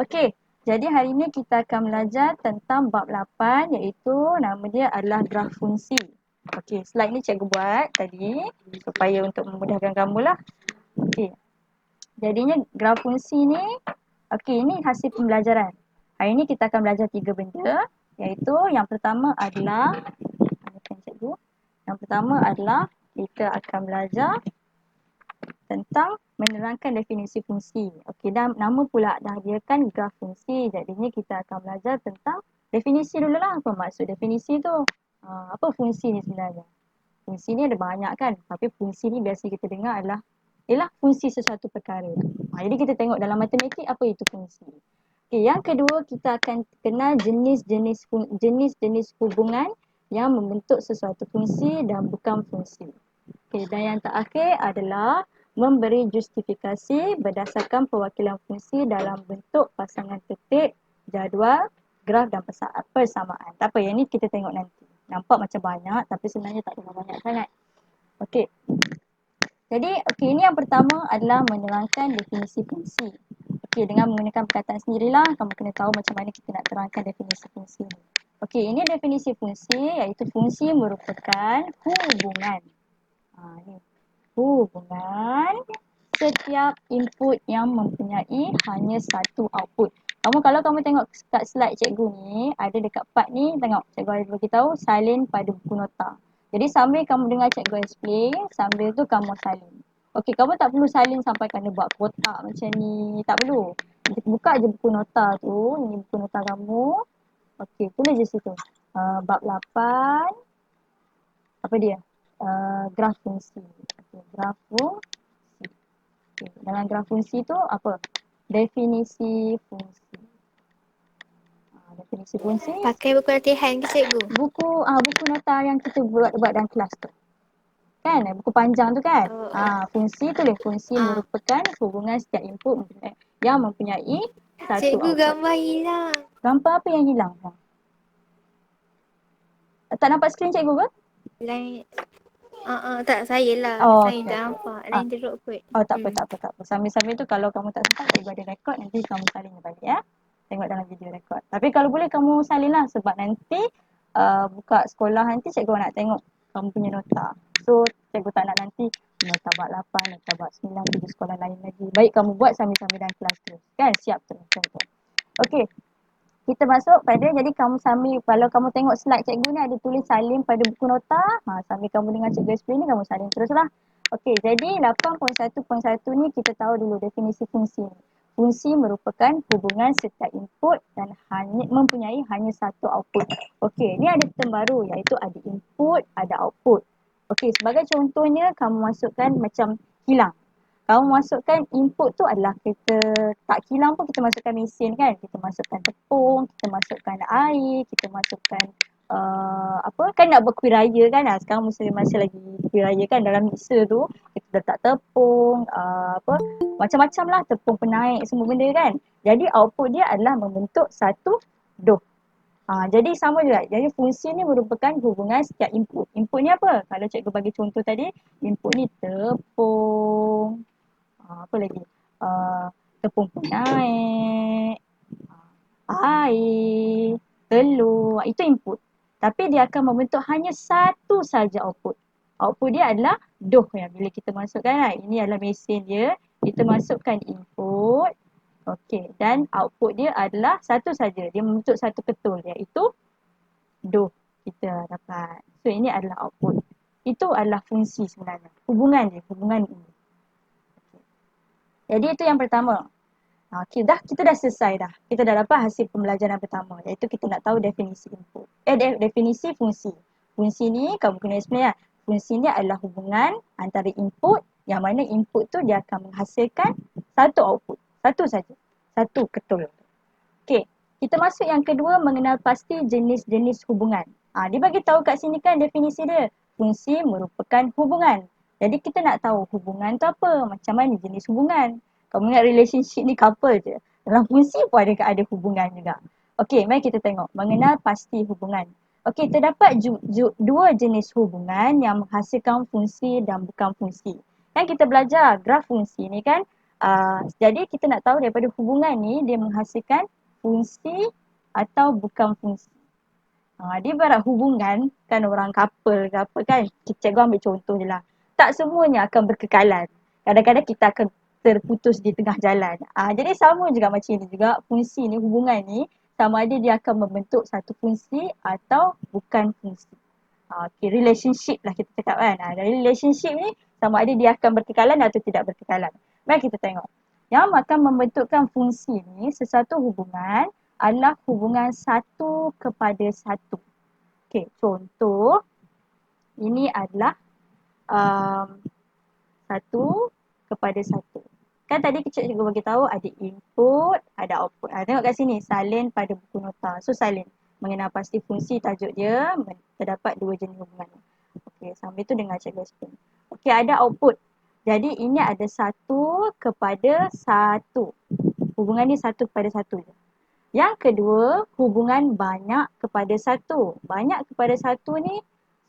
Okey, jadi hari ini kita akan belajar tentang bab 8 iaitu nama dia adalah graf fungsi. Okey, slide ni cikgu buat tadi supaya untuk memudahkan kamu lah. Okey. Jadinya graf fungsi ni, okey, ini hasil pembelajaran. Hari ini kita akan belajar 3 benda iaitu yang pertama adalah cikgu. Yang pertama adalah kita akan belajar tentang menerangkan definisi fungsi. Okey, dan nama pula dah dia kan graf fungsi. Jadinya kita akan belajar tentang definisi dulu lah. Apa maksud definisi tu? Apa fungsi ni sebenarnya? Fungsi ni ada banyak kan. Tapi fungsi ni biasa kita dengar adalah ialah fungsi sesuatu perkara. Jadi kita tengok dalam matematik apa itu fungsi. Okey, yang kedua kita akan kenal jenis-jenis hubungan yang membentuk sesuatu fungsi dan bukan fungsi. Okey, dan yang terakhir adalah memberi justifikasi berdasarkan perwakilan fungsi dalam bentuk pasangan ketik, jadual, graf dan persamaan. Tak apa, yang ni kita tengok nanti. Nampak macam banyak tapi sebenarnya tak ada banyak sangat. Okey. Jadi, ini yang pertama adalah menerangkan definisi fungsi. Okey, dengan menggunakan perkataan sendirilah kamu kena tahu macam mana kita nak terangkan definisi fungsi ni. Okey, ini definisi fungsi iaitu fungsi merupakan hubungan. Ni hubungan setiap input yang mempunyai hanya satu output. Kalau kamu tengok kat slide cikgu ni, ada dekat part ni, tengok cikgu ada beritahu salin pada buku nota. Jadi sambil kamu dengar cikgu explain, sambil tu kamu salin. Okey, kamu tak perlu salin sampai kena buat kotak macam ni, tak perlu. Buka je buku nota tu, ini buku nota kamu. Okey, tulis je situ. Bab 8, apa dia? Graf fungsi. Okay, graf fungsi. Okay. Dalam graf fungsi tu apa? Definisi fungsi. Definisi fungsi. Pakai buku latihan ke cikgu? Buku nota yang kita buat dalam kelas tu. Kan? Buku panjang tu kan? Fungsi tu fungsi merupakan hubungan setiap input yang mempunyai satu Cikgu output. gambar hilang. Gambar apa yang hilang? Tak nampak skrin cikgu ke? Lain. Tak saya lah. Saya Okay. tak nampak. Lain teruk kot. Tak apa. Sambil-sambil tu kalau kamu tak sempat, cikgu ada rekod, nanti kamu salin balik ya. Tengok dalam video rekod. Tapi kalau boleh kamu salin lah sebab nanti buka sekolah nanti cikgu nak tengok kamu punya nota. So cikgu tak nak nanti nota bab 8, nota bab 9 pergi sekolah lain lagi. Baik kamu buat sambil-sambil dalam kelas tu. Kan? Siap tu. Okey. Kita masuk pada, jadi kamu sambil, kalau kamu tengok slide cikgu ni ada tulis salin pada buku nota. Sambil kamu dengar cikgu explain ni, kamu salin teruslah. Okey, jadi 8.1.1 ni kita tahu dulu definisi fungsi ni. Fungsi merupakan hubungan setiap input dan mempunyai hanya satu output. Okey, ni ada term baru iaitu ada input, ada output. Okey, sebagai contohnya kamu masukkan macam hilang. Kamu masukkan input tu adalah kita tak kilang pun kita masukkan mesin kan. Kita masukkan tepung, kita masukkan air, kita masukkan kan nak buat kuih raya kan. Sekarang masih lagi kuih raya kan, dalam mixer tu kita letak tepung, macam-macam lah, tepung penaik semua benda kan. Jadi output dia adalah membentuk satu dough. Jadi sama juga. Jadi fungsi ni merupakan hubungan setiap input. Input ni apa? Kalau cikgu bagi contoh tadi, input ni tepung, apa lagi? Tepung penaik, air, telur, itu input. Tapi dia akan membentuk hanya satu saja output. Output dia adalah dough yang bila kita masukkan kan. Ini adalah mesin dia. Kita masukkan input. Okey, dan output dia adalah satu saja. Dia membentuk satu ketul iaitu dough kita dapat. So ini adalah output. Itu adalah fungsi sebenarnya. Hubungan ini. Jadi itu yang pertama. Kita dah selesai dah. Kita dah dapat hasil pembelajaran pertama iaitu kita nak tahu definisi input. Definisi fungsi. Fungsi ni kamu kena explain lah. Fungsi ni adalah hubungan antara input yang mana input tu dia akan menghasilkan satu output. Satu saja. Satu ketul. Okey. Kita masuk yang kedua, mengenal pasti jenis-jenis hubungan. Dia bagi tahu kat sini kan definisi dia. Fungsi merupakan hubungan. Jadi kita nak tahu hubungan tu apa? Macam mana jenis hubungan? Kamu ingat relationship ni couple je. Dalam fungsi pun ada hubungan juga. Okey, mari kita tengok. Mengenal pasti hubungan. Okey, terdapat dua jenis hubungan yang menghasilkan fungsi dan bukan fungsi. Kan kita belajar graf fungsi ni kan, Jadi kita nak tahu daripada hubungan ni dia menghasilkan fungsi atau bukan fungsi. Dia ibarat hubungan kan, orang couple ke apa kan. Cikgu ambil contoh je lah. Tak semuanya akan berkekalan. Kadang-kadang kita akan terputus di tengah jalan. Jadi sama juga macam ni juga fungsi ni, hubungan ni sama ada dia akan membentuk satu fungsi atau bukan fungsi. Okay, relationship lah kita cakap kan. Dari relationship ni sama ada dia akan berkekalan atau tidak berkekalan. Mari kita tengok. Yang akan membentukkan fungsi ni, sesuatu hubungan adalah hubungan satu kepada satu. Okay, contoh ini adalah satu kepada satu. Kan tadi cikgu bagi tahu ada input, ada output. Tengok kat sini, salin pada buku nota. So salin, mengenal pasti fungsi tajuk dia, terdapat dua jenis hubungan. Okey, sambil tu dengar cikgu explain. Okey, ada output. Jadi ini ada satu kepada satu. Hubungan ni satu kepada satu je. Yang kedua, hubungan banyak kepada satu. Banyak kepada satu ni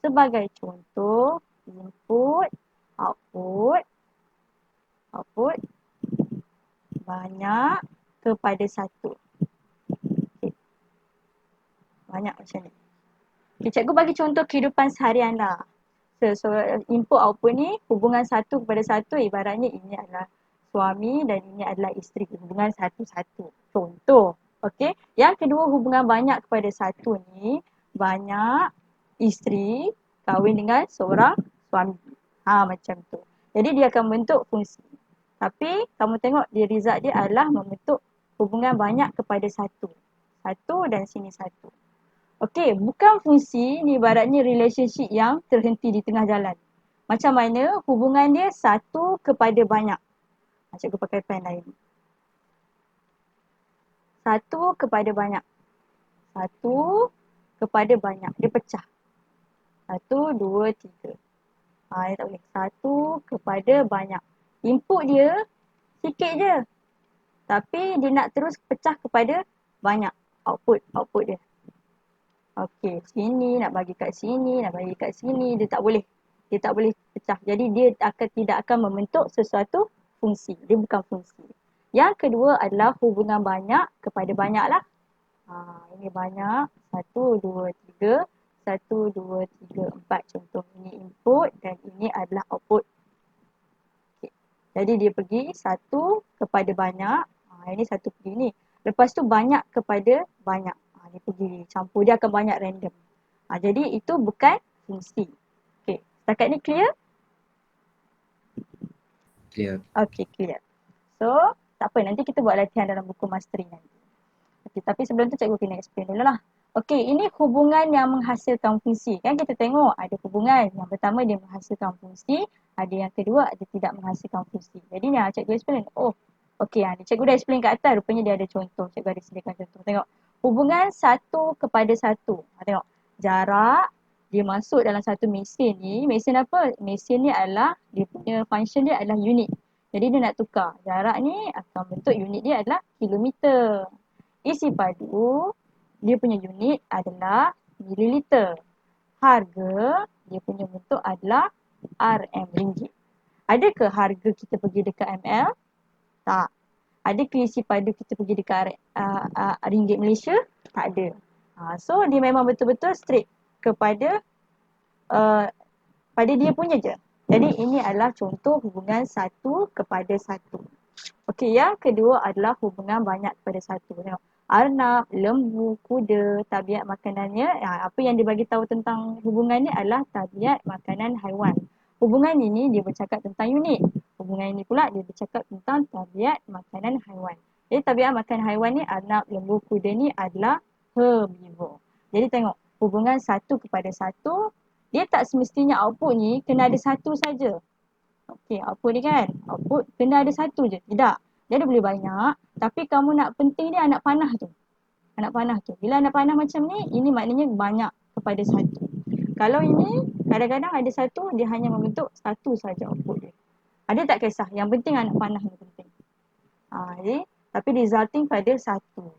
sebagai contoh input, output, banyak kepada satu. Okay. Banyak macam ni. Okay, cikgu bagi contoh kehidupan seharian lah. So input output ni hubungan satu kepada satu, ibaratnya ini adalah suami dan ini adalah isteri. Hubungan satu-satu. Contoh. Okey. Yang kedua, hubungan banyak kepada satu ni, banyak isteri kahwin dengan seorang suami. Macam tu. Jadi dia akan bentuk fungsi. Tapi kamu tengok dia result dia adalah membentuk hubungan banyak kepada satu. Satu dan sini satu. Okey, bukan fungsi ni ibaratnya relationship yang terhenti di tengah jalan. Macam mana hubungan dia satu kepada banyak. Cikgu pakai pen lain. Satu kepada banyak. Satu kepada banyak. Dia pecah. Satu, dua, tiga. Dia tak boleh. Satu kepada banyak. Input dia sikit je. Tapi dia nak terus pecah kepada banyak. Output dia. Okey, sini nak bagi kat sini, nak bagi kat sini, dia tak boleh. Dia tak boleh pecah. Jadi dia tidak akan membentuk sesuatu fungsi. Dia bukan fungsi. Yang kedua adalah hubungan banyak kepada banyak lah. Ini banyak. Satu, dua, tiga. Satu, dua, tiga, empat. Contoh ini input dan ini adalah output. Okay. Jadi dia pergi satu kepada banyak. Ini satu pergi ni. Lepas tu banyak kepada banyak. Dia pergi campur, dia akan banyak random. Jadi itu bukan fungsi. Okay, setakat ni clear? Clear. Okay, clear. So, tak apa, nanti kita buat latihan dalam buku mastering nanti. Okay, tapi sebelum tu cikgu kena explain dulu lah. Okay, ini hubungan yang menghasilkan fungsi. Kan kita tengok ada hubungan. Yang pertama dia menghasilkan fungsi, ada yang kedua ada tidak menghasilkan fungsi. Jadi ni cikgu explain. Okay, cikgu dah explain kat atas, rupanya dia ada contoh. Cikgu ada sediakan contoh. Tengok. Hubungan satu kepada satu. Tengok. Jarak dia masuk dalam satu mesin ni. Mesin apa? Mesin ni adalah, dia punya function dia adalah unit. Jadi dia nak tukar. Jarak ni akan bentuk unit dia adalah kilometer. Isi padu, dia punya unit adalah mililiter. Harga, dia punya bentuk adalah RM, ringgit. Adakah harga kita pergi dekat ML? Tak. Ada ke isi padu kita pergi dekat ringgit Malaysia? Tak ada. So dia memang betul-betul straight kepada pada dia punya je. Jadi ini adalah contoh hubungan satu kepada satu. Okey, yang kedua adalah hubungan banyak kepada satu. Tengok. Arnab, lembu, kuda, tabiat makanannya. Apa yang dia bagi tahu tentang hubungan ni adalah tabiat makanan haiwan. Hubungan ini dia bercakap tentang unit. Hubungan ini pula dia bercakap tentang tabiat makanan haiwan. Jadi tabiat makanan haiwan ni, arnab, lembu, kuda ni adalah herbivore. Jadi tengok, hubungan satu kepada satu, dia tak semestinya output ni kena ada satu saja. Okey, output ni kan, output kena ada satu je. Tidak. Dia ada boleh banyak, tapi kamu nak penting dia anak panah tu. Anak panah tu. Bila anak panah macam ni, ini maknanya banyak kepada satu. Kalau ini, kadang-kadang ada satu, dia hanya membentuk satu saja output dia. Ada tak kisah? Yang penting anak panah ni penting. Jadi, tapi resulting pada satu.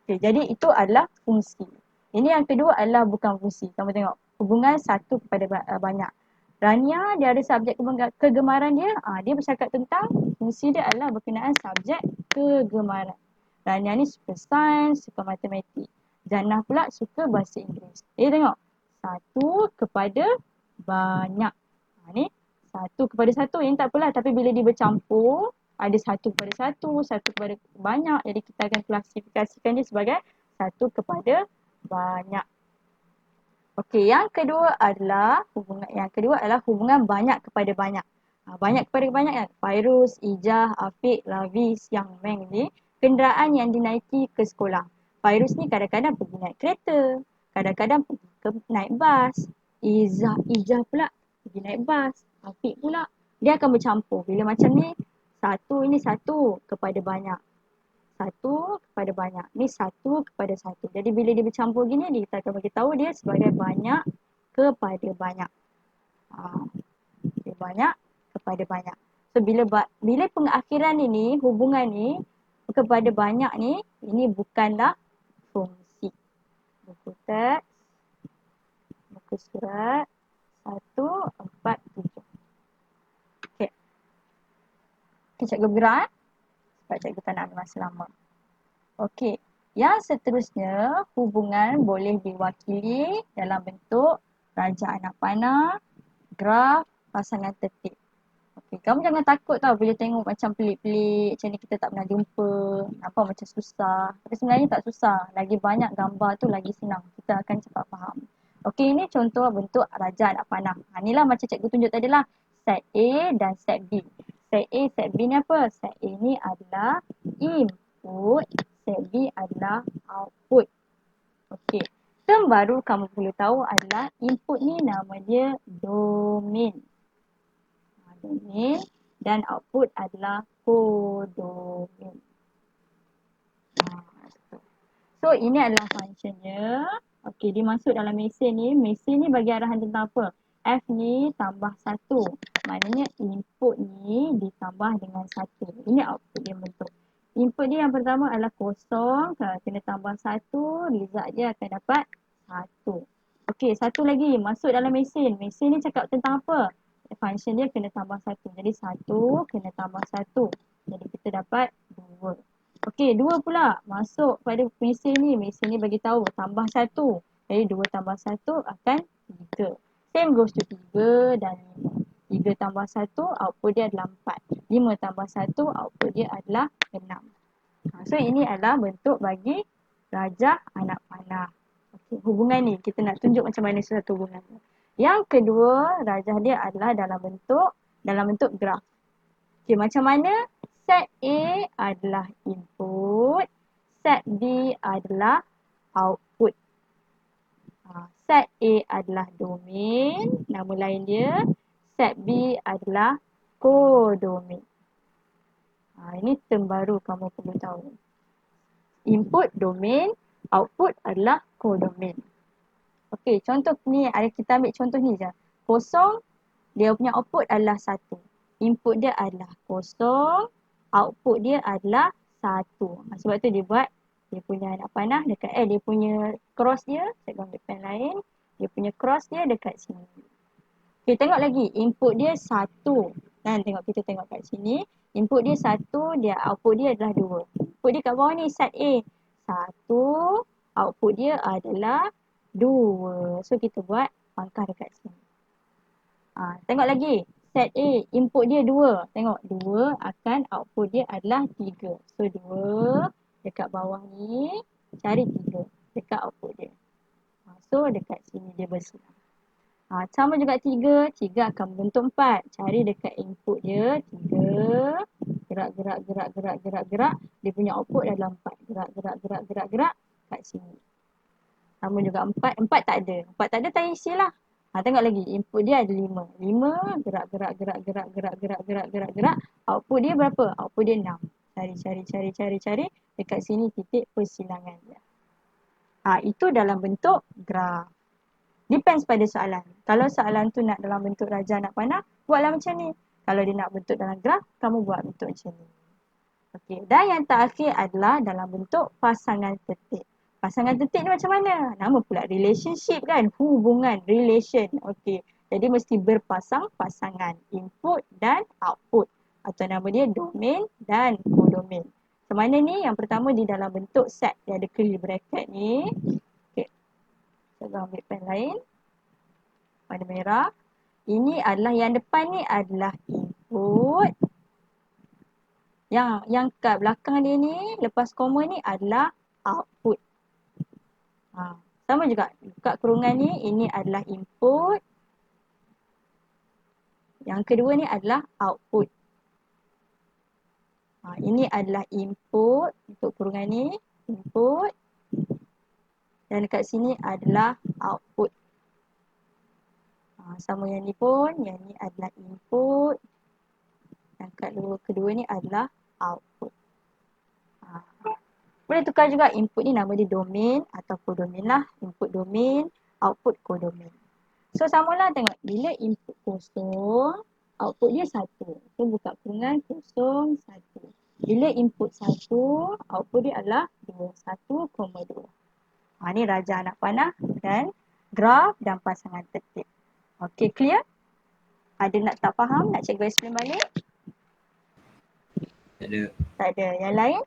Okay, jadi itu adalah fungsi. Ini yang kedua adalah bukan fungsi. Kamu tengok, hubungan satu kepada banyak. Rania dia ada subjek kegemaran dia. Dia bercakap tentang fungsi dia adalah berkenaan subjek kegemaran. Rania ni suka sains, suka matematik. Jannah pula suka bahasa Inggeris. Tengok. Satu kepada banyak. Ni satu kepada satu. Yang tak apalah. Tapi bila dia bercampur, ada satu kepada satu, satu kepada banyak. Jadi kita akan klasifikasikan dia sebagai satu kepada banyak. Okey, yang kedua adalah hubungan banyak kepada banyak. Banyak kepada banyak kan? Fairuz, Ijah, Afiq, Lavis, Yang Meng ni kenderaan yang dinaiki ke sekolah. Fairuz ni kadang-kadang pergi naik kereta, kadang-kadang pergi naik bas. Ijah pula pergi naik bas. Afiq pula dia akan bercampur. Bila macam ni, satu kepada banyak. Satu kepada banyak. Ni satu kepada satu. Jadi bila dia bercampur gini, kita akan bagi tahu dia sebagai banyak kepada banyak. Banyak kepada banyak. So bila pengakhiran ini, hubungan ni kepada banyak ni, ini bukanlah fungsi. Buku teks, buku surat 147. Okey. Cikgu bergerak sebab cikgu tak nak masa lama. Okey. Yang seterusnya, hubungan boleh diwakili dalam bentuk raja anak panah, graf, pasangan tertib. Okey, kamu jangan takut tau bila tengok macam pelik-pelik, macam ni kita tak pernah jumpa, nampak macam susah. Tapi sebenarnya tak susah. Lagi banyak gambar tu lagi senang. Kita akan cepat faham. Okey, ini contoh bentuk raja anak panah. Inilah macam cikgu tunjuk tadi lah. Set A dan set B. Set A, set B ni apa? Set A ni adalah input, set B adalah output. Okey. Term baru kamu perlu tahu adalah input ni nama dia domain. Domain dan output adalah kodomain. So ini adalah functionnya. Okey, dia masuk dalam mesin ni. Mesin ni bagi arahan tentang apa? F ni tambah 1. Maknanya input ni ditambah dengan 1. Ini output dia bentuk. Input dia yang pertama adalah kosong. Kalau kena tambah 1, result dia akan dapat 1. Okey, satu lagi masuk dalam mesin. Mesin ni cakap tentang apa? Function dia kena tambah 1. Jadi 1 kena tambah 1. Jadi kita dapat 2. Okey, 2 pula masuk pada mesin ni. Mesin ni bagi tahu tambah 1. Jadi 2 tambah 1 akan 3. Same goes to 3 dan 5. 3 tambah 1 output dia adalah 4. 5 tambah 1 output dia adalah 6. So ini adalah bentuk bagi rajah anak panah. Okay, hubungan ni kita nak tunjuk macam mana satu hubungan ni. Yang kedua, rajah dia adalah dalam bentuk graf. Okey, macam mana? Set A adalah input, set B adalah output. Set A adalah domain, nama lain dia. Set B adalah kodomain. Ini term baru kamu perlu tahu. Input, domain, output adalah kodomain. Okey, contoh ni kita ambil contoh ni je. Kosong, dia punya output adalah 1. Input dia adalah kosong, output dia adalah 1. Sebab tu dia buat dia punya anak panah dekat dia punya cross dia, saya ambil pen lain, dia punya cross dia dekat sini. Okey, tengok lagi. Input dia 1. Kan, kita tengok kat sini. Input dia 1, dia output dia adalah 2. Input dia kat bawah ni set A. 1, output dia adalah 2. So kita buat pangkah dekat sini. Tengok lagi. Set A, input dia 2. Tengok 2 akan output dia adalah 3. So 2 dekat bawah ni cari 3 dekat output dia. So dekat sini dia bersilang. Sama juga 3 akan membentuk 4. Cari dekat input dia 3. Gerak. Dia punya output adalah 4. Gerak kat sini. Sama juga 4 tak ada. 4 tak ada, tak isilah. Tengok lagi. Input dia ada 5. 5 gerak. Output dia berapa? Output dia 6. Cari. Dekat sini titik persilangan dia. Itu dalam bentuk graf. Depends pada soalan. Kalau soalan tu nak dalam bentuk raja anak panah, buatlah macam ni. Kalau dia nak bentuk dalam graf, kamu buat bentuk macam ni. Okey. Dan yang terakhir adalah dalam bentuk pasangan tertib. Pasangan tertib ni macam mana? Nama pula relationship kan? Hubungan, relation. Okey. Jadi mesti berpasang-pasangan, input dan output. Atau nama dia domain dan codomain. Semana ni yang pertama di dalam bentuk set. Dia ada curly bracket ni. Okay. Saya ambil pen lain. Warna merah. Ini adalah yang depan ni adalah input. Yang kat belakang dia ni lepas koma ni adalah output. Sama juga kat kurungan ni ini adalah input. Yang kedua ni adalah output. Ini adalah input untuk kurungan ni, input. Dan dekat sini adalah output. Sama yang ni pun, yang ni adalah input. Yang kat kedua ni adalah output. Boleh tukar juga input ni nama dia domain atau codomain lah. Input domain, output codomain. So samalah tengok, bila input kosong, output dia 1. So buka kurungan kosong 1. Bila input 1, output dia adalah 2. 1,2. Ni raja anak panah dan graf dan pasangan tertib. Okay, clear? Ada nak tak faham? Nak cikgu explain balik? Tak ada. Tak ada. Yang lain?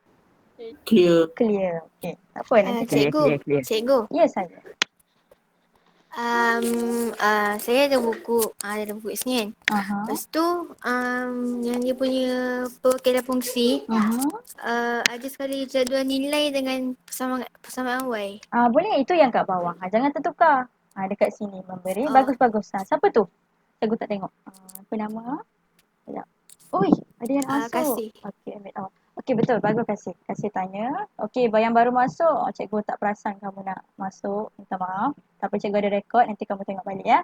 Clear. Clear. Okay. Tak apa, nanti Cikgu. Ya, saya. Saya ada buku, kat sini kan. Lepas tu, yang dia punya perwakilan fungsi, ada sekali jadual nilai dengan persamaan Y. Boleh, itu yang kat bawah. Jangan tertukar. Dekat sini memberi. Bagus-bagus. Siapa tu? Cikgu tak tengok. Apa nama? Sekejap. Oi, ada yang masuk. Kasih. Okey, ambil. Okey, betul. Bagus Kasih. Kasih tanya. Okey, yang baru masuk. Cikgu tak perasan kamu nak masuk. Minta maaf. Tapi cikgu ada rekod. Nanti kamu tengok balik ya.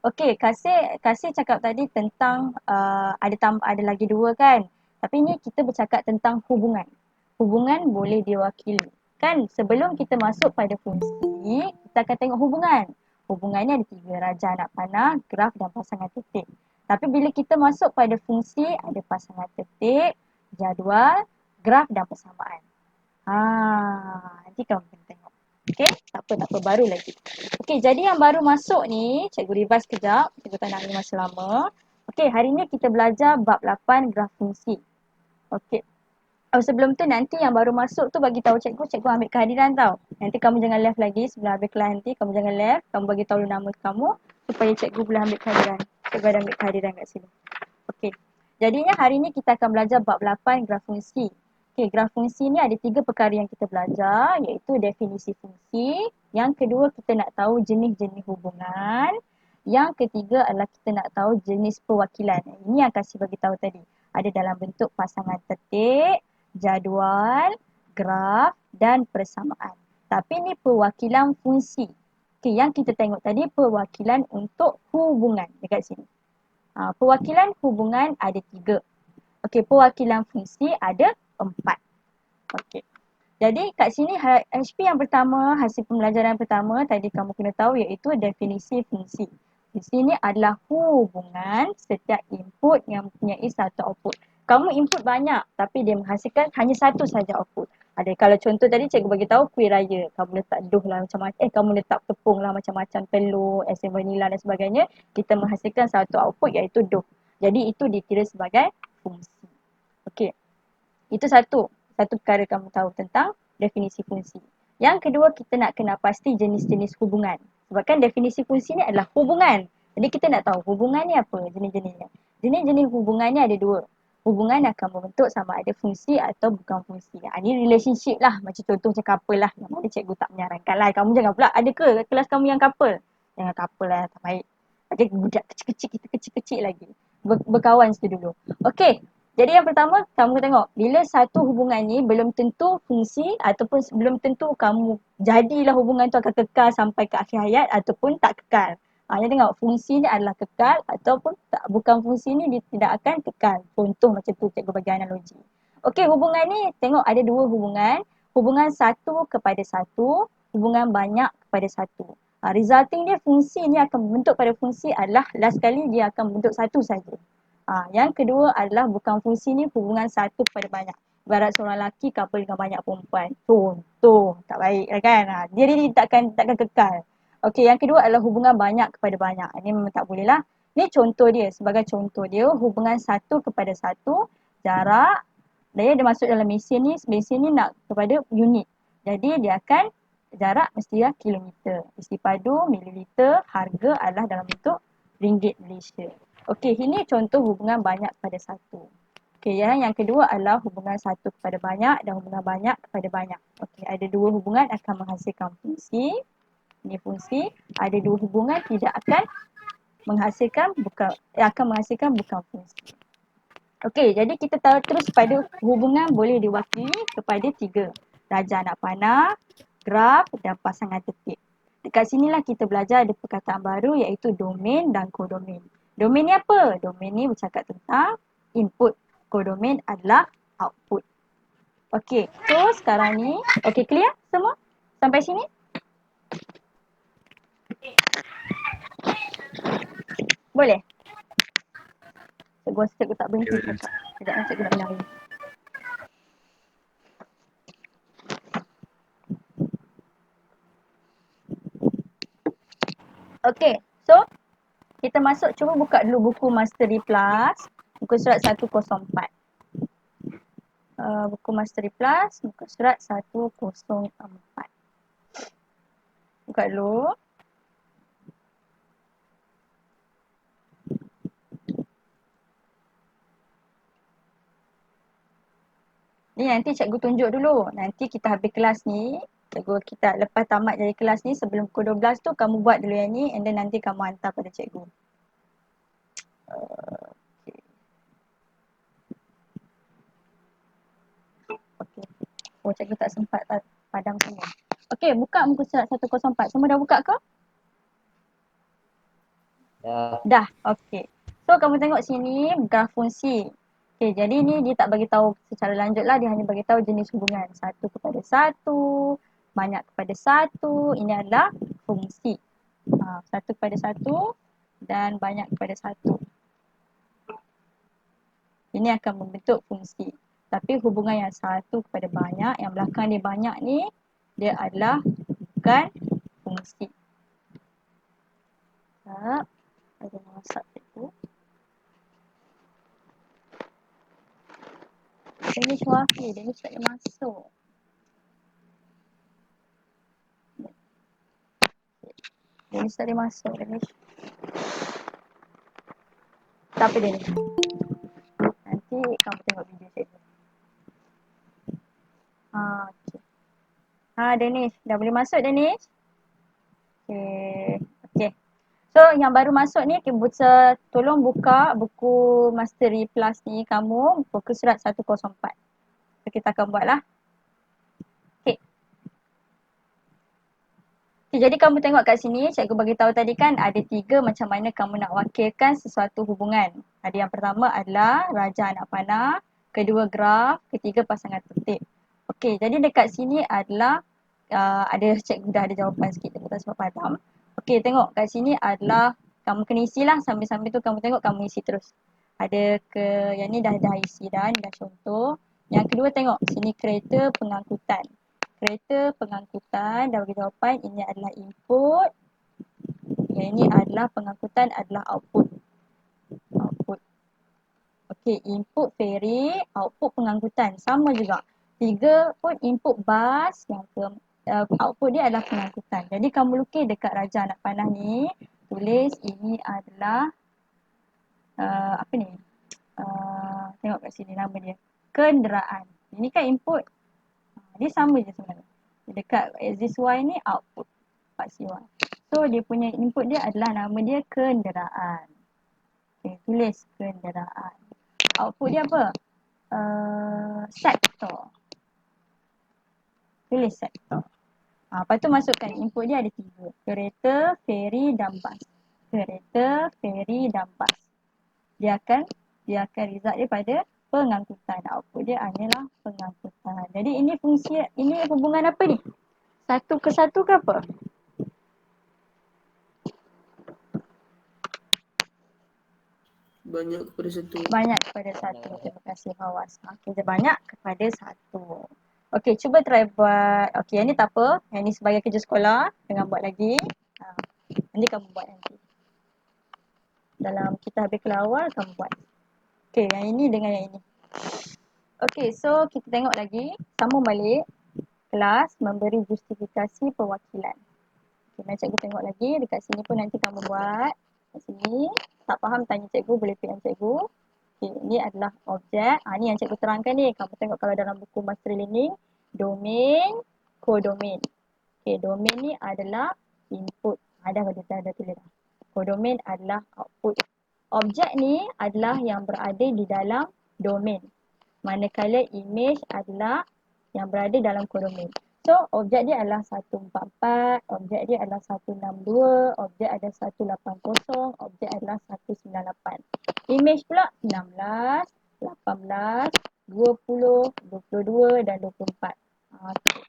Okey, Kasih cakap tadi tentang ada lagi 2 kan. Tapi ni kita bercakap tentang hubungan. Hubungan boleh diwakili. Kan sebelum kita masuk pada fungsi, kita akan tengok hubungan. Hubungannya ada 3, raja anak panah, graf dan pasangan titik. Tapi bila kita masuk pada fungsi, ada pasangan titik, jadual, graf dan persamaan. Nanti kamu kena tengok. Okey, tak apa, baru lagi. Okey, jadi yang baru masuk ni, cikgu revise kejap. Cikgu tak nak ambil masa lama. Okey, hari ni kita belajar bab 8 graf fungsi. Okey. Sebelum tu nanti yang baru masuk tu bagi tahu cikgu ambil kehadiran tau. Nanti kamu jangan left lagi sebelum habis kelas nanti, kamu jangan left, kamu bagi tahu nama kamu supaya cikgu boleh ambil kehadiran. Cikgu ada ambil kehadiran kat sini. Okey. Jadinya hari ni kita akan belajar bab 8 graf fungsi. Okey, graf fungsi ni ada 3 perkara yang kita belajar, iaitu definisi fungsi, yang kedua kita nak tahu jenis-jenis hubungan, yang ketiga adalah kita nak tahu jenis perwakilan. Ini yang kasih bagi tahu tadi. Ada dalam bentuk pasangan tetik, jadual, graf dan persamaan. Tapi ni perwakilan fungsi. Okey, yang kita tengok tadi perwakilan untuk hubungan dekat sini. Perwakilan hubungan ada 3. Okey, perwakilan fungsi ada 4. Okey. Jadi kat sini HP yang pertama, hasil pembelajaran pertama tadi kamu kena tahu iaitu definisi fungsi. Di sini adalah hubungan setiap input yang mempunyai satu output. Kamu input banyak tapi dia menghasilkan hanya satu saja output. Ada kalau contoh tadi cikgu bagi tahu kuih raya, kamu letak dough lah macam-macam, kamu letak tepung lah macam-macam, telur, esen vanila dan sebagainya, kita menghasilkan satu output iaitu dough. Jadi itu dikira sebagai fungsi. Okey. Itu satu perkara kamu tahu tentang definisi fungsi. Yang kedua kita nak kena pasti jenis-jenis hubungan. Sebab kan definisi fungsi ni adalah hubungan. Jadi kita nak tahu hubungan ni apa jenis-jenisnya. Jenis-jenis hubungan ni ada 2. Hubungan akan membentuk sama ada fungsi atau bukan fungsi. Ini relationship lah. Macam contoh macam couple lah. Yang mana cikgu tak menyarankan lah. Kamu jangan pula ada ke kelas kamu yang couple? Jangan couple lah, tak baik. Ada budak kecil-kecil, kita kecil-kecil lagi. Berkawan situ dulu. Okey. Jadi yang pertama kamu tengok. Bila satu hubungan ni belum tentu fungsi ataupun belum tentu kamu jadilah hubungan tu akan kekal sampai ke akhir hayat ataupun tak kekal. Jadi tengok fungsi ni adalah kekal ataupun tak, bukan fungsi ni dia tidak akan kekal. Contoh macam tu cikgu bagi analogi. Okey, hubungan ni tengok ada 2 hubungan. Hubungan satu kepada satu, hubungan banyak kepada satu. Resulting dia fungsi ni akan membentuk pada fungsi adalah last kali dia akan membentuk satu saja. Yang kedua adalah bukan fungsi ni hubungan satu kepada banyak. Ibarat seorang lelaki couple dengan banyak perempuan. Contoh, tak baik kan. Dia takkan kekal. Okey, yang kedua adalah hubungan banyak kepada banyak. Ini memang tak boleh lah. Ni contoh dia, sebagai contoh dia hubungan 1:1 jarak dia masuk dalam mesin ni nak kepada unit. Jadi dia akan jarak mestilah kilometer. Isi padu mililiter, harga adalah dalam bentuk ringgit Malaysia. Okey, ini contoh hubungan banyak kepada satu. Okey, yang kedua adalah hubungan satu kepada banyak dan hubungan banyak kepada banyak. Okey, ada dua hubungan akan menghasilkan fungsi. Ini fungsi. Ada dua hubungan tidak akan menghasilkan bukan fungsi. Okey, jadi kita tahu terus pada hubungan boleh diwakili kepada 3. Raja anak panah, graf dan pasangan tertib. Dekat sinilah kita belajar ada perkataan baru iaitu domain dan kodomain. Domain ni apa? Domain ni bercakap tentang input. Kodomain adalah output. Okey, so sekarang ni, okey clear semua? Sampai sini? Boleh? Cikgu tak berhenti cakap. Sekejap nanti cikgu nak berlari. Okey, so kita masuk, cuba buka dulu buku Mastery Plus, muka surat 104. Buku Mastery Plus, muka surat 104. Buka dulu. Ni nanti cikgu tunjuk dulu. Nanti kita habis kelas ni, cikgu kita lepas tamat dari kelas ni sebelum pukul 12 tu kamu buat dulu yang ni and then nanti kamu hantar pada cikgu. Okay. Okay. Oh, cikgu tak sempat padam semua. Okey, buka muka surat 104. Semua dah buka ke? Dah. Okey. So kamu tengok sini graf fungsi. Okey, jadi ni dia tak bagi tahu secara lanjut lah, dia hanya bagi tahu jenis hubungan 1:1, banyak kepada 1. Ini adalah fungsi. 1:1 dan banyak kepada 1. Ini akan membentuk fungsi. Tapi hubungan yang 1 kepada banyak, yang belakang dia banyak ni, dia adalah bukan fungsi. Tak. Ada masak itu. Ini Syuafi, dia ni tak boleh masuk. Dia ni tak boleh masuk. Tak apa dia ni. Nanti kamu tengok video cikgu. Okay. Danish. Dah boleh masuk Danish? Okay. So yang baru masuk ni, tolong buka buku Mastery Plus ni kamu, buku surat 104. So kita akan buat lah. Okay. Jadi kamu tengok kat sini, cikgu bagi tahu tadi kan ada 3 macam mana kamu nak wakilkan sesuatu hubungan. Ada yang pertama adalah raja anak panah, kedua graf, ketiga pasangan tertib. Okey, jadi dekat sini adalah ada cikgu dah ada jawapan sikit tak sebab padam. Okey, tengok kat sini adalah kamu kena isilah sambil-sambil tu kamu tengok kamu isi terus. Ada yang ni dah isi dah, ni dah contoh. Yang kedua tengok sini kereta pengangkutan. Kereta pengangkutan dah bagi jawapan ini adalah input. Yang ini adalah pengangkutan adalah output. Okey, input ferry, output pengangkutan sama juga. 3 pun input bas, yang output dia adalah pengangkutan. Jadi kamu lukis dekat raja anak panah ni, tulis ini adalah apa ni? Tengok kat sini nama dia. Kenderaan. Ini kan input. Dia sama je sebenarnya. Dekat XY ni output. Part CY. So dia punya input dia adalah nama dia kenderaan. Okay, tulis kenderaan. Output dia apa? Sektor. Tulis sektor. Lepas tu masukkan input dia ada 3. Kereta, feri dan bas. Kereta, feri dan bas. Dia akan result dia pada pengangkutan. Output dia adalah pengangkutan. Jadi ini fungsi, ini hubungan apa ni? 1:1 ke apa? Banyak kepada 1. Banyak kepada 1. Terima kasih Hawas. Okey, banyak kepada 1. Okey, cuba try buat. Okey, yang ni tak apa. Yang ni sebagai kerja sekolah. Jangan buat lagi. Nanti kamu buat nanti. dalam kita habis kelas awal kamu buat. Okay, yang ini dengan yang ini. Okay, so kita tengok lagi. Sambung balik. Kelas memberi justifikasi perwakilan. Okay, mari cikgu tengok lagi. Dekat sini pun nanti kamu buat. Kat sini. Tak faham tanya cikgu, boleh PM cikgu. Okay, ini adalah objek. Ni yang cikgu terangkan ni. Kamu tengok kalau dalam buku master learning. Domain, kodomain. Okay, domain ni adalah input. Ada tulis dah. Kodomain adalah output. Objek ni adalah yang berada di dalam domain. Manakala image adalah yang berada dalam kodomain. So, objek dia adalah 144, objek dia adalah 162, objek ada 180, objek adalah 198. Image pula 16, 18, 20, 22 dan 24. Okay.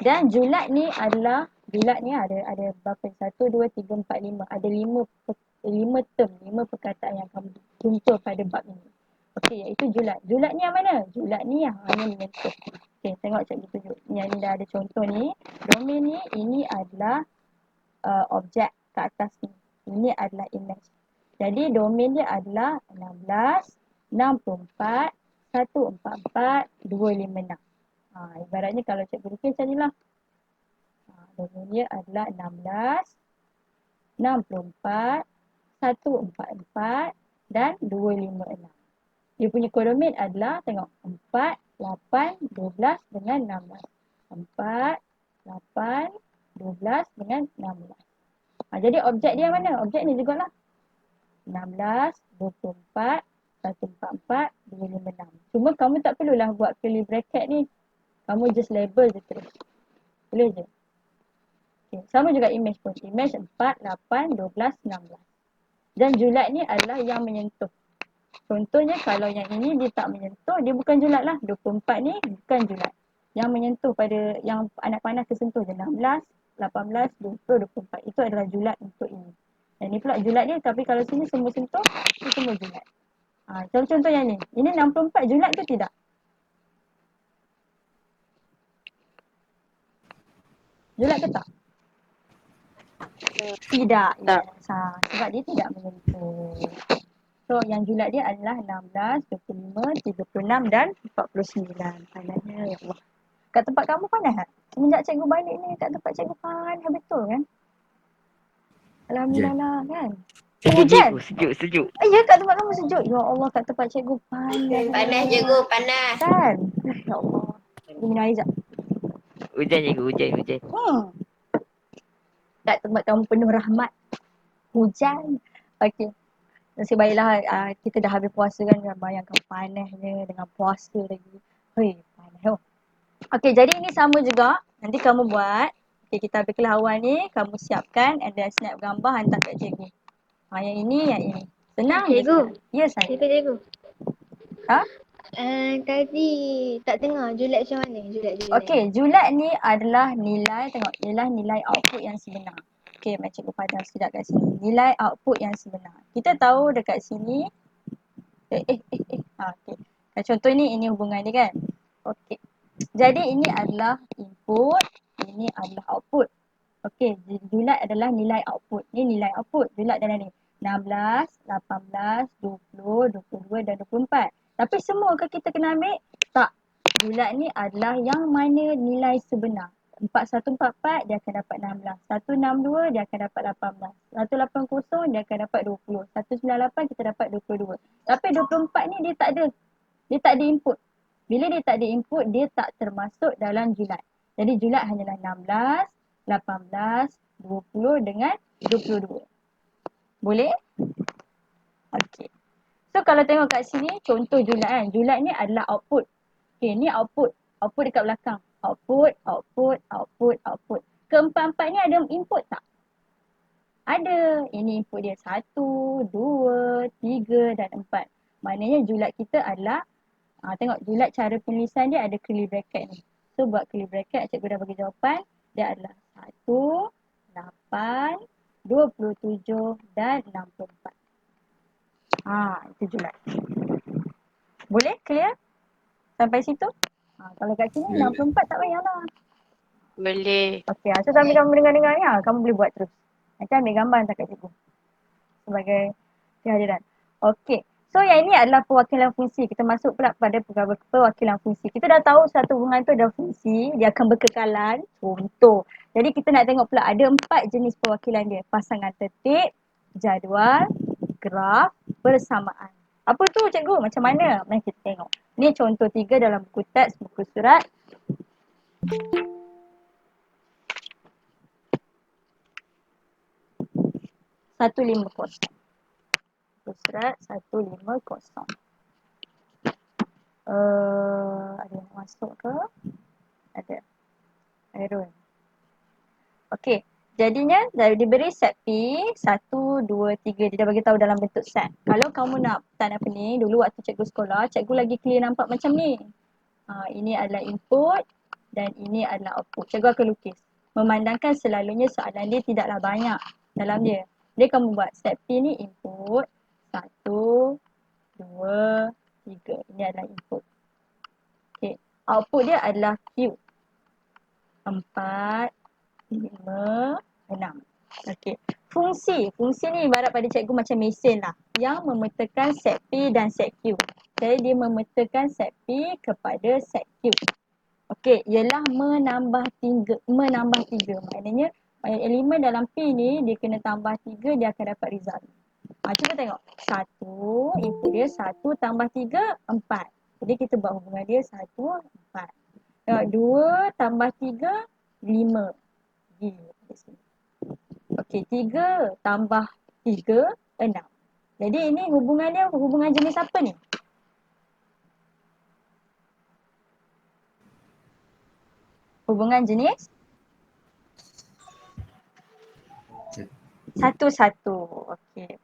Dan julat ni adalah, julat ni ada berapa? 1, 2, 3, 4, 5. Ada 5 term, 5 perkataan yang kamu jumpa pada bab ini. Okey, iaitu julat. Julat ni yang mana? Julat ni yang hanya menyentuh. Okey, tengok cikgu tunjuk. Yang ni dah ada contoh ni. Domain ni, ini adalah objek kat atas ni. Ini adalah image. Jadi domain dia adalah 16, 64, 144, 256. Ibaratnya kalau cikgu lukis macam ni lah. Domain dia adalah 16, 64, 144 dan 256. Dia punya kodomain adalah, tengok, 4, 8, 12 dengan 16. 4, 8, 12 dengan 16. Jadi objek dia mana? Objek ni jugalah. 16, 24, 144, 256. Cuma kamu tak perlulah buat curly bracket ni. Kamu just label je terus. Boleh je. Okay. Sama juga image pun. Image 4, 8, 12, 16. Dan julat ni adalah yang menyentuh. Contohnya kalau yang ini dia tak menyentuh, dia bukan julat lah. 24 ni bukan julat. Yang menyentuh pada yang anak panah tersentuh je. 16, 18, 20, 24. Itu adalah julat untuk ini. Dan ni pula julat dia, tapi kalau sini semua sentuh, itu semua julat. Contoh yang ni. Ini 64 julat ke tidak? Julat ke tak? Tidak. Tak. Yes. Sebab dia tidak menyentuh. So yang julat dia adalah 16, 25, 36 dan 49. Panasnya ya Allah. Kat tempat kamu panas tak? Semenjak cikgu balik ni kat tempat cikgu panas betul kan? Alhamdulillah kan? Hujan? Sejuk. Ya kat tempat kamu sejuk. Ya Allah kat tempat cikgu panas. Panas cikgu, panas. Kan? Ya Allah. Cikgu minum air sekejap. Hujan cikgu, hujan. Kat tempat kamu penuh rahmat. Hujan. Okey. Nasib baiklah kita dah habis puasa kan. Jangan bayangkan panasnya dengan puasa lagi. Hei, panas. Okey, jadi ini sama juga. Nanti kamu buat. Okey, kita habis kelas awal ni. Kamu siapkan and then snap gambar hantar kat cikgu. Yang ini, yang ini. Senang je. Cikgu. Ya, saya. Cikgu. Ha? Tadi tak dengar julat macam mana? Julat. Okey, julat ni adalah nilai, tengok, ialah nilai output yang sebenar. Okey, macam cikgu padam sekejap kat sini. Nilai output yang sebenar. Kita tahu dekat sini. Okey. Contoh ini hubungan dia kan. Okey. Jadi ini adalah input, ini adalah output. Okey, julat adalah nilai output. Ni nilai output. Julat dalam ni. 16, 18, 20, 22 dan 24. Tapi semua ke kita kena ambil? Tak. Julat ni adalah yang mana nilai sebenar. 4144 dia akan dapat 16. 162 dia akan dapat 18. 180 dia akan dapat 20. 198 kita dapat 22. Tapi 24 ni dia tak ada. Dia tak ada input. Bila dia tak ada input, dia tak termasuk dalam julat. Jadi julat hanyalah 16, 18, 20 dengan 22. Boleh? Okey. So kalau tengok kat sini, contoh julat kan. Julat ni adalah output. Okey, ni output. Output dekat belakang. Output. Keempat-empat ni ada input tak? Ada. Ini input dia 1, 2, 3 dan 4. Maknanya julat kita adalah, tengok julat cara penulisan dia ada curly bracket ni. So buat curly bracket, cikgu dah bagi jawapan. Dia adalah 1, 8, 27 dan 64. Itu julat. Boleh? Clear? Sampai situ? Kalau kat sini 64 tak payahlah. Boleh. Okey, so sambil kamu dengar-dengar ni, kamu boleh buat terus. Nanti ambil gambar hantar kat cikgu. Sebagai kehadiran. Okey. So yang ini adalah perwakilan fungsi. Kita masuk pula pada perwakilan fungsi. Kita dah tahu satu hubungan tu ada fungsi, dia akan berkekalan. Contoh. Jadi kita nak tengok pula ada 4 jenis perwakilan dia. Pasangan tertib, jadual, graf, bersamaan. Apa tu cikgu? Macam mana? Mari kita tengok. Ni contoh 3 dalam buku teks, buku surat. Satu lima kosong. Buku surat 150. Ada yang masuk ke? Ada. Error. Okey. Jadinya diberi set P 1, 2, 3. Dia dah bagi tahu dalam bentuk set. Kalau kamu nak tanda pening, dulu waktu cikgu sekolah, cikgu lagi clear nampak macam ni. Ini adalah input dan ini adalah output. Cikgu akan lukis. Memandangkan selalunya soalan dia tidaklah banyak dalam dia. Dia kamu buat set P ni input 1, 2, 3. Ini adalah input. Okey. Output dia adalah Q. 4, 5, 6. Okey. Fungsi ni ibarat pada cikgu macam mesin lah. Yang memetakan set P dan set Q. Jadi dia memetakan set P kepada set Q. Okey, ialah menambah 3. Maknanya elemen dalam P ni dia kena tambah 3, dia akan dapat result. Cuba tengok. 1, input dia 1 tambah 3, 4. Jadi kita buat hubungan dia 1, 4. Tengok 2 tambah 3, 5. Okey, 3 tambah 3, 6. Jadi ini hubungan dia hubungan jenis apa ni? Hubungan jenis? Satu-satu. Okey.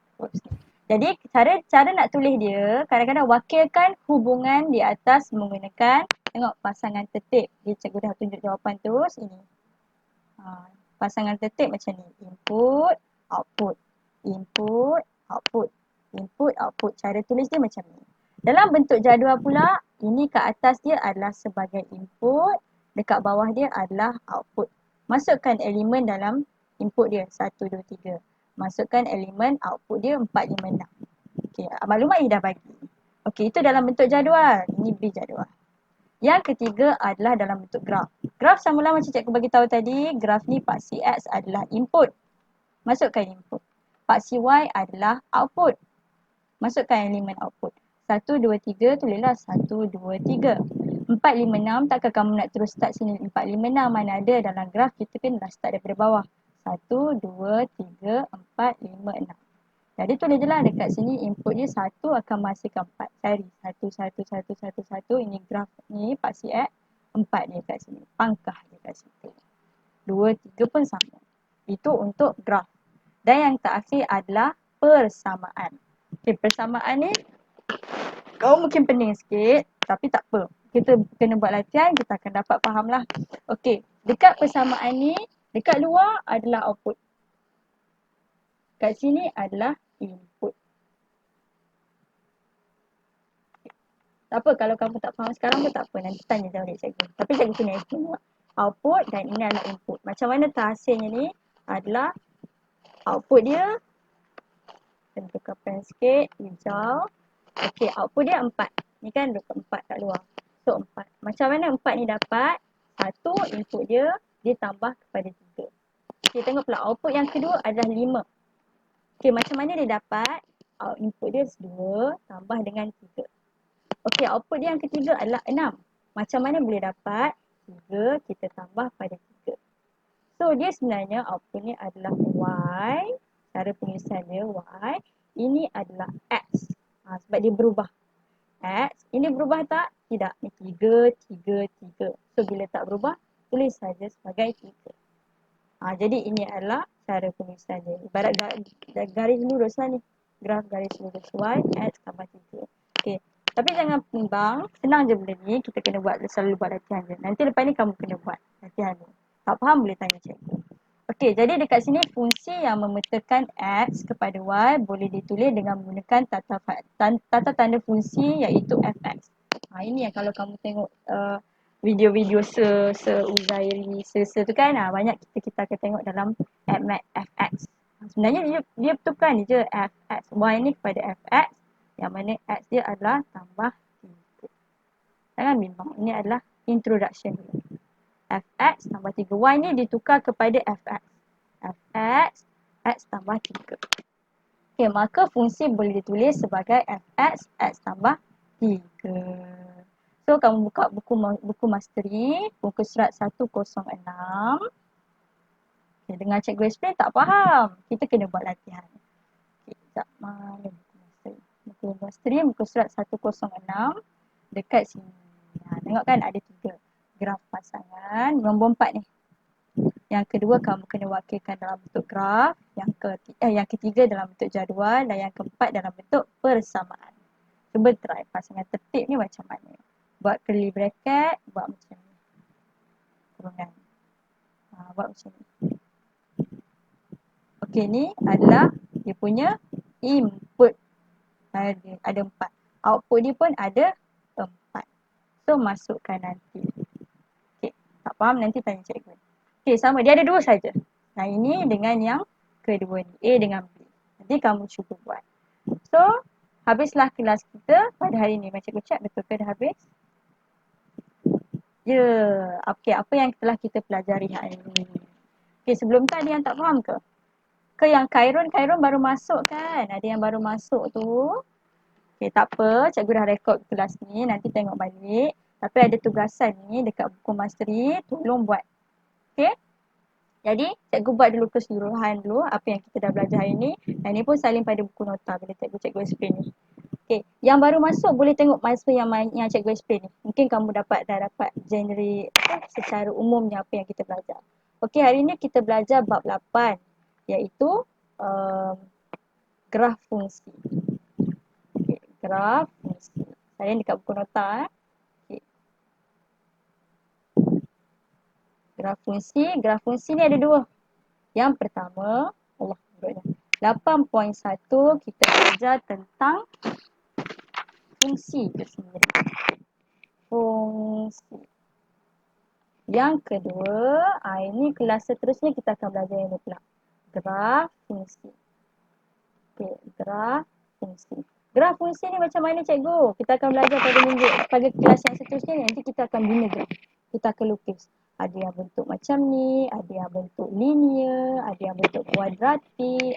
Jadi cara nak tulis dia, kadang-kadang wakilkan hubungan di atas menggunakan, tengok pasangan tertib. Dia cikgu dah tunjuk jawapan tu sini. Pasangan tertib macam ni. Input, output. Input, output. Input, output. Cara tulis dia macam ni. Dalam bentuk jadual pula, ini ke atas dia adalah sebagai input, dekat bawah dia adalah output. Masukkan elemen dalam input dia 1, 2, 3. Masukkan elemen output dia 4, 5, 6. Okey, maklumat ini dah bagi. Okey, itu dalam bentuk jadual. Ini B jadual. Yang ketiga adalah dalam bentuk graf. Graf sama lah macam cikgu bagi tahu tadi, graf ni paksi X adalah input. Masukkan input. Paksi Y adalah output. Masukkan elemen output. 1, 2, 3 tulislah 1, 2, 3. 4, 5, 6 takkan kamu nak terus start sini 4, 5, 6 mana ada dalam graf kita kena start daripada bawah. 1, 2, 3, 4, 5, 6. Jadi tulis je lah dekat sini input dia 1 akan menghasilkan 4. Cari 1, 1, 1, 1, 1. Ini graf ni paksi X. 4 ni dekat sini. Pangkah dekat situ. 2, 3 pun sama. Itu untuk graf. Dan yang terakhir adalah persamaan. Okay, persamaan ni kau mungkin pening sikit tapi tak apa. Kita kena buat latihan, kita akan dapat faham lah. Okey, dekat persamaan ni, dekat luar adalah output. Kat sini adalah input. Tak apa kalau kamu tak faham sekarang pun tak apa. Nanti tanya jawab cikgu. Tapi cikgu kena estimate output dan ini adalah input. Macam mana hasilnya ni adalah output dia. Tentukan pen sikit, hijau. Okey, output dia 4. Ni kan 4 kat luar. So 4. Macam mana 4 ni dapat? 1 input dia tambah kepada 3. Okey, tengok pula output yang kedua adalah 5. Okey, macam mana dia dapat? Input dia 2 tambah dengan 3. Okey, output dia yang ketiga adalah 6. Macam mana boleh dapat? 3 kita tambah pada 3. So, dia sebenarnya output ni adalah Y. Cara penulisan dia Y. Ini adalah X. Sebab dia berubah. X. Ini berubah tak? Tidak. Ni 3, 3, 3. So, bila tak berubah, tulis saja sebagai 3. Jadi, ini adalah cara penulisan dia. Ibarat garis lurus lah ni. Graf garis lurus Y. X tambah 3. Okey. Tapi jangan bimbang, senang je benda ni. Kita kena selalu buat latihan je. Nanti lepas ni kamu kena buat latihan ni. Tak faham boleh tanya cikgu. Okey, jadi dekat sini fungsi yang memetakan X kepada Y boleh ditulis dengan menggunakan tata tanda fungsi iaitu fx. Ini yang kalau kamu tengok video-video Uzairi, tu kan banyak kita akan tengok dalam fx. Sebenarnya dia bertukar je fx. Y ni kepada fx. Yang mana x dia adalah tambah 3. Jangan bimbang. Ini adalah introduction dulu. Fx tambah 3. Y ni ditukar kepada fx. Fx, x tambah 3. Okey, maka fungsi boleh ditulis sebagai fx, x tambah 3. So, kamu buka buku masteri, muka surat 106. Okay, dengan cikgu explain tak faham. Kita kena buat latihan. Okay, sekejap. Mana buku masteri? Buku masteri, muka surat 106. Dekat sini. Tengok kan ada 3 graf pasangan. Nombor 4 ni. Yang kedua kamu kena wakilkan dalam bentuk graf. Yang ketiga dalam bentuk jadual. Dan yang keempat dalam bentuk persamaan. Cuba try pasangan tertib ni macam mana. Buat curly bracket, buat macam ni. Kurungan. Buat macam ni. Okey, ni adalah dia punya input. Ada 4. Output ni pun ada 4. So, masukkan nanti. Okey, tak faham nanti tanya cikgu. Okey, sama. Dia ada 2 saja. Nah, ini dengan yang kedua ni. A dengan B. Nanti kamu cuba buat. So, habislah kelas kita pada hari ni. Macam cikgu cak, betul ke dah habis? Ya. Okey, apa yang telah kita pelajari hari ni? Okey, sebelum tu ada yang tak faham ke? Ke yang Khairun baru masuk kan? Ada yang baru masuk tu. Okey, tak apa. Cikgu dah rekod kelas ni. Nanti tengok balik. Tapi ada tugasan ni dekat buku masteri. Tolong buat. Okey? Jadi, cikgu buat dulu keseluruhan dulu. Apa yang kita dah belajar hari ni. Dan ni pun salin pada buku nota bila cikgu explain ni. Okey, yang baru masuk boleh tengok masa yang cikgu explain ni. Mungkin kamu dah dapat secara umumnya apa yang kita belajar. Okey, hari ni kita belajar bab 8. Iaitu graf fungsi. Okay, graf fungsi. Saya dekat buku nota. Okay. Graf fungsi ni ada 2. Yang pertama, 8.1 kita belajar tentang fungsi itu sendiri. Fungsi. Yang kedua, ini kelas seterusnya kita akan belajar yang ni pula. Graf fungsi. Okey, graf fungsi. Graf fungsi ni macam mana cikgu? Kita akan belajar pada kelas yang seterusnya nanti kita akan bina graf. Kita akan lukis. Ada yang bentuk macam ni, ada yang bentuk linear, ada yang bentuk kuadratik.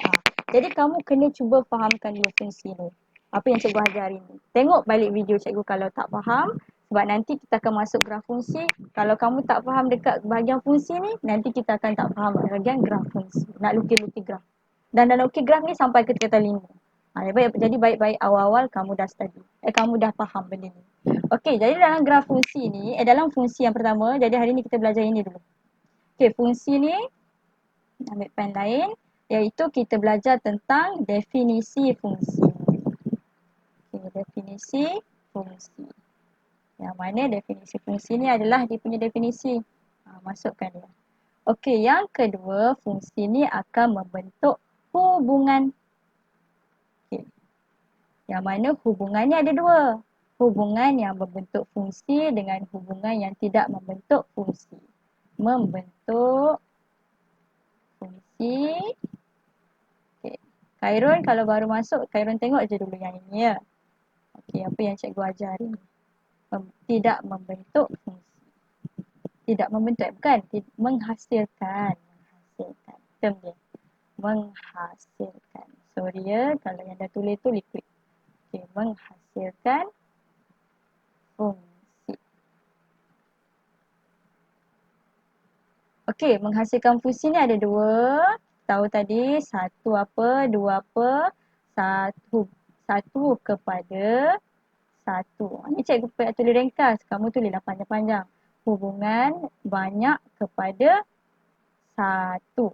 Jadi kamu kena cuba fahamkan dulu fungsi ni. Apa yang cikgu ajar hari ni. Tengok balik video cikgu kalau tak faham. Sebab nanti kita akan masuk graf fungsi. Kalau kamu tak faham dekat bahagian fungsi ni, nanti kita akan tak faham bahagian graf fungsi. Nak lukis-lukis graf. Dan dalam lukis graf ni sampai ke tingkatan 5. Jadi baik-baik awal-awal kamu dah study. Kamu dah faham benda ni. Okey, jadi dalam graf fungsi ni, dalam fungsi yang pertama, jadi hari ni kita belajar ini dulu. Okey, fungsi ni, ambil pen lain, iaitu kita belajar tentang definisi fungsi. Okey, definisi fungsi. Yang mana definisi fungsi ni adalah dia punya definisi. Masukkan dia. Okey, yang kedua, fungsi ni akan membentuk hubungan. Okey. Yang mana hubungannya ada 2. Hubungan yang membentuk fungsi dengan hubungan yang tidak membentuk fungsi. Membentuk fungsi. Okey. Khairun kalau baru masuk, Khairun tengok je dulu yang ini ya. Okey, apa yang cikgu ajar ni. Tidak membentuk fungsi. Tidak membentuk, bukan. Menghasilkan. Menghasilkan. Term dia. Menghasilkan. Sorry ya, kalau yang dah tulis tu liquid. Okey, menghasilkan fungsi. Okey, menghasilkan fungsi ni ada 2. Tahu tadi, 1 apa, 2 apa. 1 kepada 1. Ni cikgu tulis ringkas. Kamu tulislah panjang-panjang. Hubungan banyak kepada 1.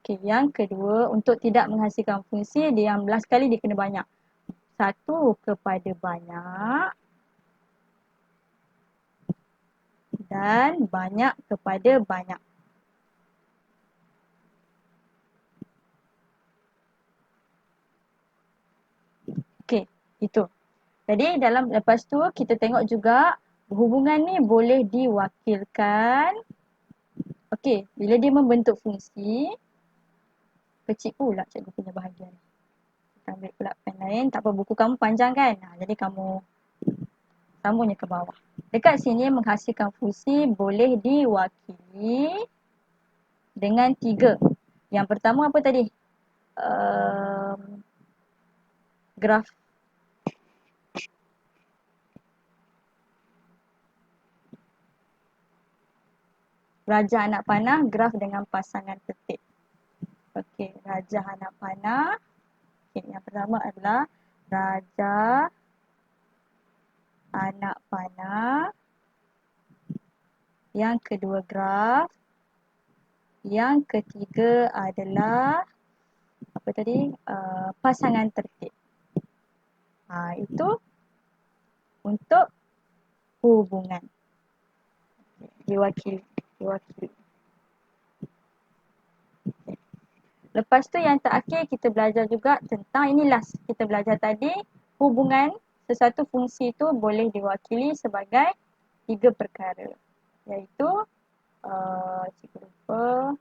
Okey, yang kedua, untuk tidak menghasilkan fungsi, dia yang last kali dia kena banyak. 1 kepada banyak. Dan banyak kepada banyak. Okey, itu. Jadi lepas tu kita tengok juga hubungan ni boleh diwakilkan Okey, bila dia membentuk fungsi, kecil pula cikgu punya bahagian. Kita ambil pula pen lain, tak apa buku kamu panjang kan? Jadi kamu sambungnya ke bawah. Dekat sini menghasilkan fungsi boleh diwakili dengan 3. Yang pertama apa tadi? Graf. Raja anak panah, graf dengan pasangan tertib. Okey, raja anak panah. Okay, yang pertama adalah raja anak panah. Yang kedua graf. Yang ketiga adalah apa tadi? Pasangan tertib. Itu untuk hubungan. Diwakili. Lepas tu yang terakhir kita belajar juga tentang ini last kita belajar tadi, hubungan sesuatu fungsi itu boleh diwakili sebagai 3 perkara. Iaitu cikgu lupa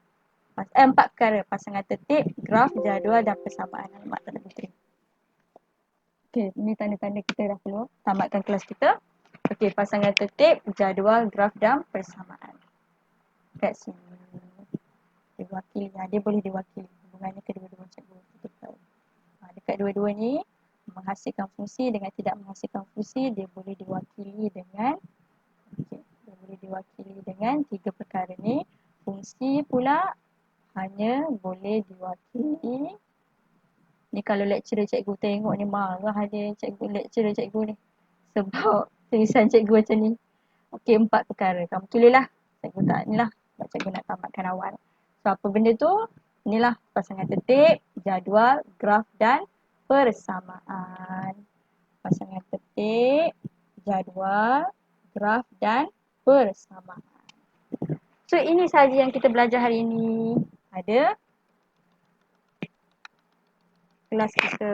4 perkara, pasangan tertib, graf, jadual dan persamaan. Alamak tak ada puteri. Okey, ini tanda-tanda kita dah keluar tamatkan kelas kita. Okey, pasangan tertib, jadual, graf dan persamaan. Kat sini diwakili, dia boleh diwakili hubungannya kedua-dua cikgu kita. Dekat dua-dua ni menghasilkan fungsi dengan tidak menghasilkan fungsi, dia boleh diwakili dengan dia boleh diwakili dengan 3 perkara ni. Fungsi pula hanya boleh diwakili ni kalau lecturer cikgu tengok ni marah dia lecturer cikgu ni sebab tulisan cikgu macam ni. Okey, 4 perkara kamu tulislah. Cikgu tak ni lah sebab cikgu nak tamatkan awal. So apa benda tu? Inilah pasangan tertib, jadual, graf dan persamaan. Pasangan tertib, jadual, graf dan persamaan. So ini sahaja yang kita belajar hari ini. Ada kelas kita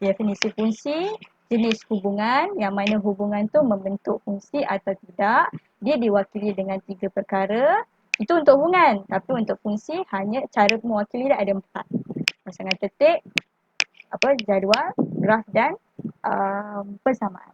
definisi fungsi, jenis hubungan yang mana hubungan tu membentuk fungsi atau tidak. Dia diwakili dengan 3 perkara. Itu untuk hubungan. Tapi untuk fungsi hanya cara mewakili dia ada 4. Pasangan tertib, jadual, graf dan persamaan.